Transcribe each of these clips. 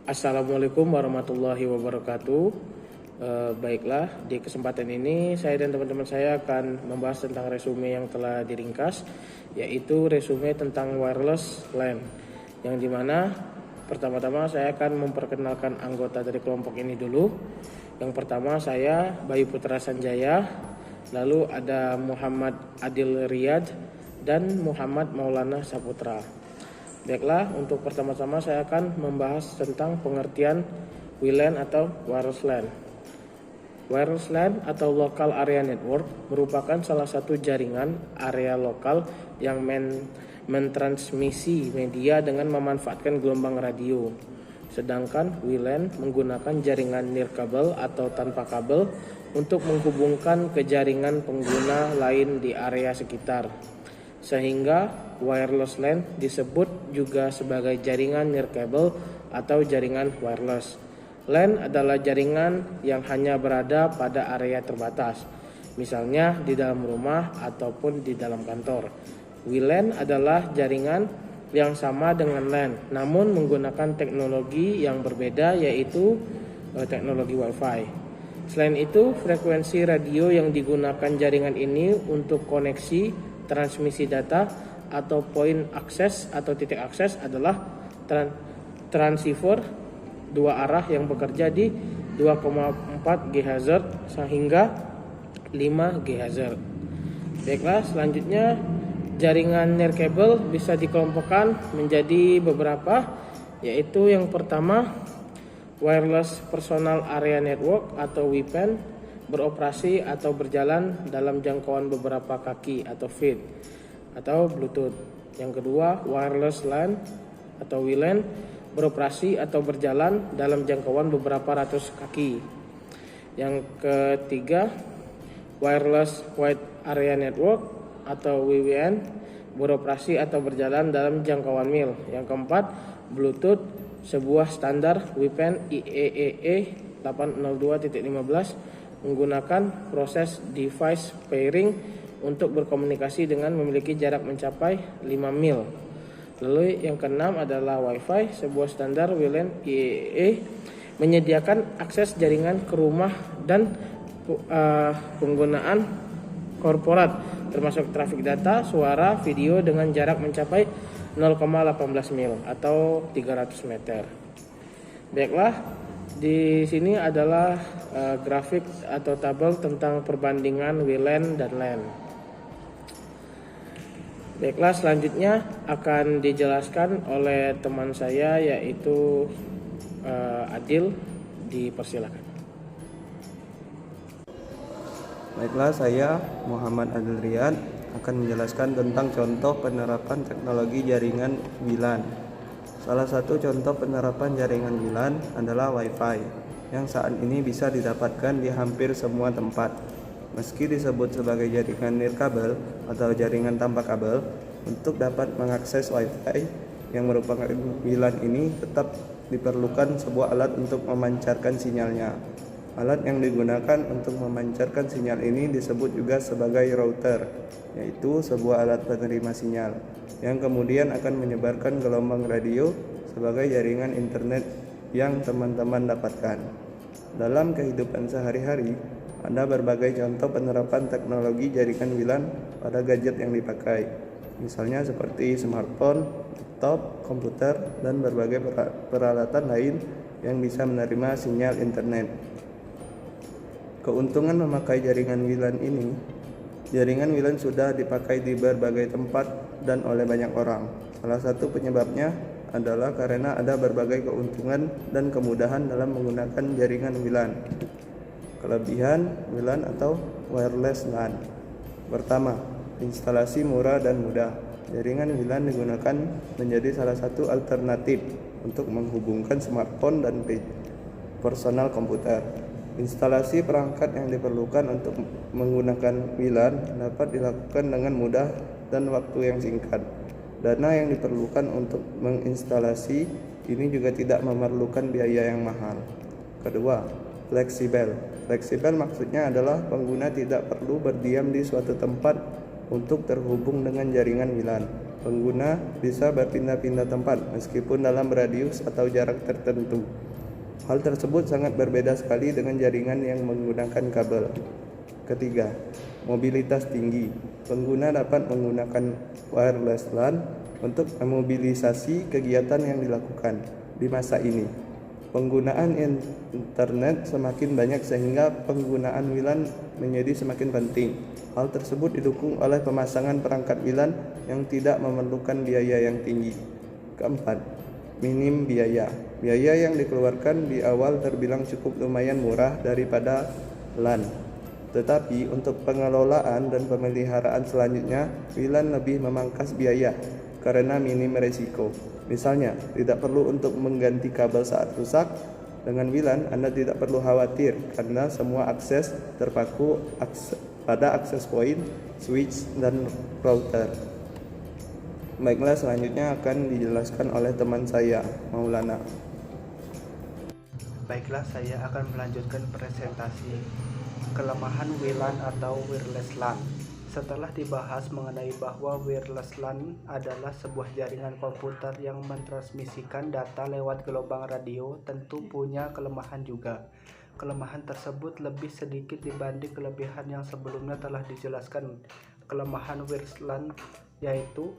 Assalamualaikum warahmatullahi wabarakatuh. Baiklah, di kesempatan ini saya dan teman-teman saya akan membahas tentang resume yang telah diringkas, yaitu resume tentang wireless LAN, yang dimana pertama-tama saya akan memperkenalkan anggota dari kelompok ini dulu. Yang pertama saya Bayu Putra Sanjaya, lalu ada Muhammad Adil Riyad dan Muhammad Maulana Saputra. Baiklah, untuk pertama-tama saya akan membahas tentang pengertian WLAN atau wireless LAN. Wireless LAN atau Local Area Network merupakan salah satu jaringan area lokal yang mentransmisi media dengan memanfaatkan gelombang radio. Sedangkan WLAN menggunakan jaringan nirkabel atau tanpa kabel untuk menghubungkan ke jaringan pengguna lain di area sekitar. Sehingga wireless LAN disebut juga sebagai jaringan nirkabel atau jaringan wireless. LAN adalah jaringan yang hanya berada pada area terbatas, misalnya di dalam rumah ataupun di dalam kantor. WLAN adalah jaringan yang sama dengan LAN, namun menggunakan teknologi yang berbeda, yaitu teknologi Wi-Fi. Selain itu, frekuensi radio yang digunakan jaringan ini untuk koneksi transmisi data atau poin akses atau titik akses adalah transceiver dua arah yang bekerja di 2,4 GHz sehingga 5 GHz. Baiklah, selanjutnya jaringan nirkabel bisa dikelompokkan menjadi beberapa, yaitu yang pertama Wireless Personal Area Network atau WPAN, beroperasi atau berjalan dalam jangkauan beberapa kaki atau feet atau Bluetooth. Yang kedua, wireless LAN atau WLAN, beroperasi atau berjalan dalam jangkauan beberapa ratus kaki. Yang ketiga, wireless wide area network atau WWN, beroperasi atau berjalan dalam jangkauan mil. Yang keempat, Bluetooth, sebuah standar WPAN IEEE 802.15 menggunakan proses device pairing untuk berkomunikasi dengan memiliki jarak mencapai 5 mil. Lalu yang keenam adalah Wi-Fi, sebuah standar WLAN IEEE menyediakan akses jaringan ke rumah dan penggunaan korporat, termasuk trafik data, suara, video dengan jarak mencapai 0,18 mil atau 300 meter. Baiklah, di sini adalah grafik atau tabel tentang perbandingan WLAN dan LAN. Baiklah, selanjutnya akan dijelaskan oleh teman saya, yaitu Adil. Dipersilakan. Baiklah, saya Muhammad Adil Riyad akan menjelaskan tentang contoh penerapan teknologi jaringan WLAN. Salah satu contoh penerapan jaringan WLAN adalah Wi-Fi, yang saat ini bisa didapatkan di hampir semua tempat. Meski disebut sebagai jaringan nirkabel atau jaringan tanpa kabel, untuk dapat mengakses Wi-Fi yang merupakan WLAN ini tetap diperlukan sebuah alat untuk memancarkan sinyalnya. Alat yang digunakan untuk memancarkan sinyal ini disebut juga sebagai router, yaitu sebuah alat penerima sinyal yang kemudian akan menyebarkan gelombang radio sebagai jaringan internet yang teman-teman dapatkan. Dalam kehidupan sehari-hari, ada berbagai contoh penerapan teknologi jaringan WLAN pada gadget yang dipakai, misalnya seperti smartphone, laptop, komputer, dan berbagai peralatan lain yang bisa menerima sinyal internet. Keuntungan memakai jaringan WLAN ini, jaringan WLAN sudah dipakai di berbagai tempat dan oleh banyak orang. Salah satu penyebabnya adalah karena ada berbagai keuntungan dan kemudahan dalam menggunakan jaringan WLAN. Kelebihan WLAN atau wireless LAN. Pertama, instalasi murah dan mudah. Jaringan WLAN digunakan menjadi salah satu alternatif untuk menghubungkan smartphone dan personal komputer. Instalasi perangkat yang diperlukan untuk menggunakan WLAN dapat dilakukan dengan mudah dan waktu yang singkat. Dana yang diperlukan untuk menginstalasi ini juga tidak memerlukan biaya yang mahal. Kedua, fleksibel. Fleksibel maksudnya adalah pengguna tidak perlu berdiam di suatu tempat untuk terhubung dengan jaringan WLAN. Pengguna bisa berpindah-pindah tempat meskipun dalam radius atau jarak tertentu. Hal tersebut sangat berbeda sekali dengan jaringan yang menggunakan kabel. Ketiga, mobilitas tinggi. Pengguna dapat menggunakan wireless LAN untuk memobilisasi kegiatan yang dilakukan di masa ini. Penggunaan internet semakin banyak sehingga penggunaan WLAN menjadi semakin penting. Hal tersebut didukung oleh pemasangan perangkat WLAN yang tidak memerlukan biaya yang tinggi. Keempat, minim biaya. Biaya yang dikeluarkan di awal terbilang cukup lumayan murah daripada LAN. Tetapi untuk pengelolaan dan pemeliharaan selanjutnya, WLAN lebih memangkas biaya karena minim risiko. Misalnya, tidak perlu untuk mengganti kabel saat rusak. Dengan WLAN, Anda tidak perlu khawatir karena semua akses terpaku pada akses point, switch, dan router. Baiklah, selanjutnya akan dijelaskan oleh teman saya, Maulana. Baiklah, saya akan melanjutkan presentasi kelemahan WLAN atau wireless LAN. Setelah dibahas mengenai bahwa wireless LAN adalah sebuah jaringan komputer yang mentransmisikan data lewat gelombang radio, tentu punya kelemahan juga. Kelemahan tersebut lebih sedikit dibanding kelebihan yang sebelumnya telah dijelaskan. Kelemahan wireless LAN yaitu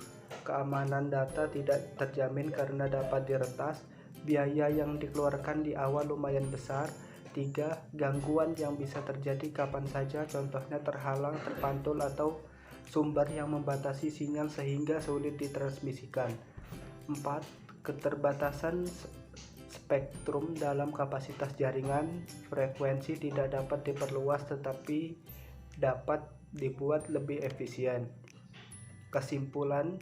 keamanan data tidak terjamin karena dapat diretas, biaya yang dikeluarkan di awal lumayan besar. 3. Gangguan yang bisa terjadi kapan saja, contohnya terhalang, terpantul, atau sumber yang membatasi sinyal sehingga sulit ditransmisikan. 4. Keterbatasan spektrum dalam kapasitas jaringan, frekuensi tidak dapat diperluas tetapi dapat dibuat lebih efisien. Kesimpulan,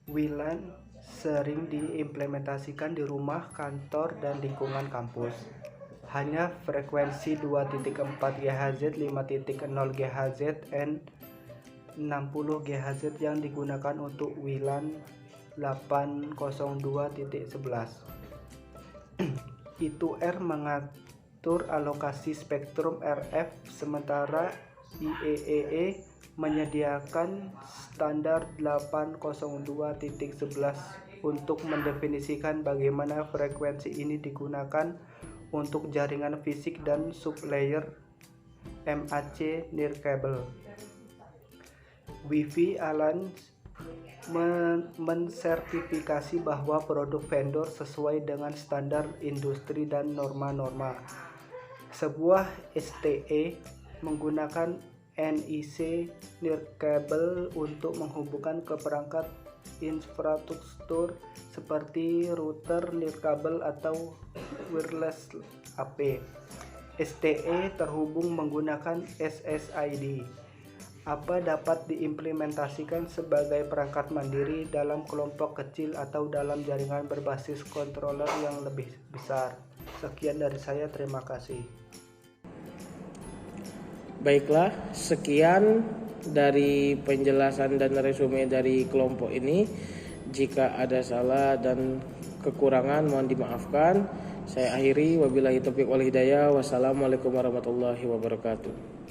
WLAN sering diimplementasikan di rumah, kantor, dan lingkungan kampus. Hanya frekuensi 2.4 GHz, 5.0 GHz, dan 60 GHz yang digunakan untuk WLAN 802.11. I2R mengatur alokasi spektrum RF, sementara IEEE menyediakan standar 802.11 untuk mendefinisikan bagaimana frekuensi ini digunakan untuk jaringan fisik dan sublayer MAC nirkabel. Wi-Fi Alliance mensertifikasi bahwa produk vendor sesuai dengan standar industri dan norma-norma. Sebuah STE menggunakan NIC nirkabel untuk menghubungkan ke perangkat infrastruktur seperti router nirkabel atau wireless AP. STE terhubung menggunakan SSID. APA dapat diimplementasikan sebagai perangkat mandiri dalam kelompok kecil atau dalam jaringan berbasis controller yang lebih besar. Sekian dari saya, terima kasih. Baiklah, sekian dari penjelasan dan resume dari kelompok ini. Jika ada salah dan kekurangan mohon dimaafkan. Saya akhiri, wabillahi taufiq wal hidayah. Wassalamualaikum warahmatullahi wabarakatuh.